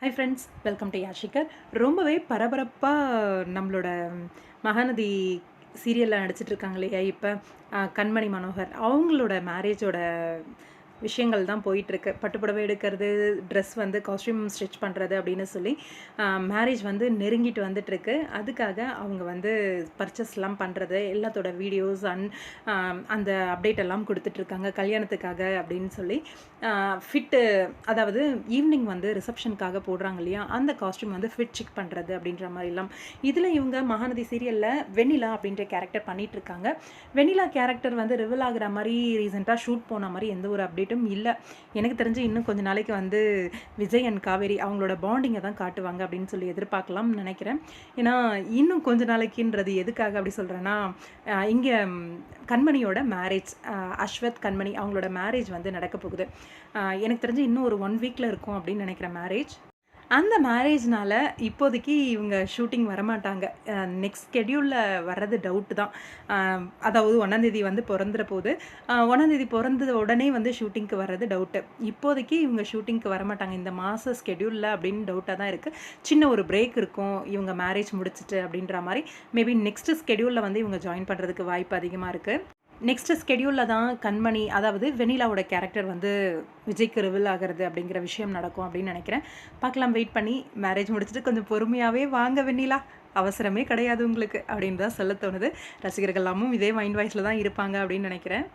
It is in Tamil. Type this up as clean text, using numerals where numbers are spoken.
ஹை ஃப்ரெண்ட்ஸ், வெல்கம் டு யாஷிகர். ரொம்பவே பரபரப்பாக நம்மளோட மகாநதி சீரியலில் நடிச்சிட்டு இருக்காங்க இல்லையா? இப்போ கண்மணி மனோகர் அவங்களோட மேரேஜோட விஷயங்கள் தான் போயிட்டுருக்கு. பட்டுப்புடவை எடுக்கிறது, ட்ரெஸ் வந்து காஸ்டியூம் ஸ்டிச் பண்ணுறது அப்படின்னு சொல்லி மேரேஜ் வந்து நெருங்கிட்டு வந்துட்டுருக்கு. அதுக்காக அவங்க வந்து பர்ச்சேஸ்லாம் பண்ணுறது எல்லாத்தோட வீடியோஸ் அந்த அப்டேட் எல்லாம் கொடுத்துட்ருக்காங்க கல்யாணத்துக்காக அப்படின்னு சொல்லி. ஃபிட்டு, அதாவது ஈவினிங் வந்து ரிசப்ஷனுக்காக போடுறாங்க இல்லையா, அந்த காஸ்டியூம் வந்து ஃபிட் செக் பண்ணுறது அப்படின்ற மாதிரிலாம். இதில் இவங்க மகாநதி சீரியலில் வெண்ணிலா அப்படின்ற கேரக்டர் பண்ணிகிட்ருக்காங்க. வெண்ணிலா கேரக்டர் வந்து ரிவல் ஆகிற மாதிரி ரீசெண்டாக ஷூட் போன மாதிரி எந்த ஒரு அப்டேட்டும் இல்லை. எனக்கு தெரிஞ்சு இன்னும் கொஞ்ச நாளைக்கு வந்து விஜய் அண்ட் காவேரி அவங்களோட பாண்டிங்கை தான் காட்டுவாங்க அப்படின்னு சொல்லி எதிர்பார்க்கலாம்னு நினைக்கிறேன். ஏன்னா இன்னும் கொஞ்ச நாளைக்குன்றது எதுக்காக அப்படி சொல்கிறேன்னா, இங்கே கண்மணியோட மேரேஜ், அஸ்வத் கண்மணி அவங்களோட மேரேஜ் வந்து நடக்க போகுது. எனக்கு தெரிஞ்சு இன்னும் ஒரு 1 வீக்கில் இருக்கும் அப்படின்னு நினைக்கிறேன் மேரேஜ். அந்த மேரேஜ்னால இப்போதைக்கு இவங்க ஷூட்டிங் வரமாட்டாங்க. நெக்ஸ்ட் ஸ்கெடியூலில் வர்றது டவுட்டு தான். அதாவது 1ஆந்தேதி வந்து பிறந்துற போது 1ஆந்தேதி பிறந்தது உடனே வந்து ஷூட்டிங்க்கு வர்றது டவுட்டு. இப்போதைக்கு இவங்க ஷூட்டிங்க்கு வரமாட்டாங்க இந்த மாத ஸ்கெடியூலில் அப்படின்னு டவுட்டாக தான் இருக்குது. சின்ன ஒரு பிரேக் இருக்கும் இவங்க மேரேஜ் முடிச்சுட்டு அப்படின்ற மாதிரி. மேபி நெக்ஸ்ட் ஸ்கெடியூலில் வந்து இவங்க ஜாயின் பண்ணுறதுக்கு வாய்ப்பு அதிகமாக இருக்குது. நெக்ஸ்ட் ஸ்கெடியூலில் தான் கண்மணி, அதாவது வெண்ணிலாவோட கேரக்டர் வந்து விஜய்க்கு ரிவீல் ஆகிறது அப்படிங்கிற விஷயம் நடக்கும் அப்படின்னு நினைக்கிறேன். பார்க்கலாம், வெயிட் பண்ணி. மேரேஜ் முடிச்சுட்டு கொஞ்சம் பொறுமையாகவே வாங்க வெண்ணிலா, அவசரமே கிடையாது உங்களுக்கு அப்படின்னு தான் சொல்ல தோணுது. ரசிகர்கள் எல்லாமும் இதே மைண்ட் வாய்ஸில் தான் இருப்பாங்க அப்படின்னு நினைக்கிறேன்.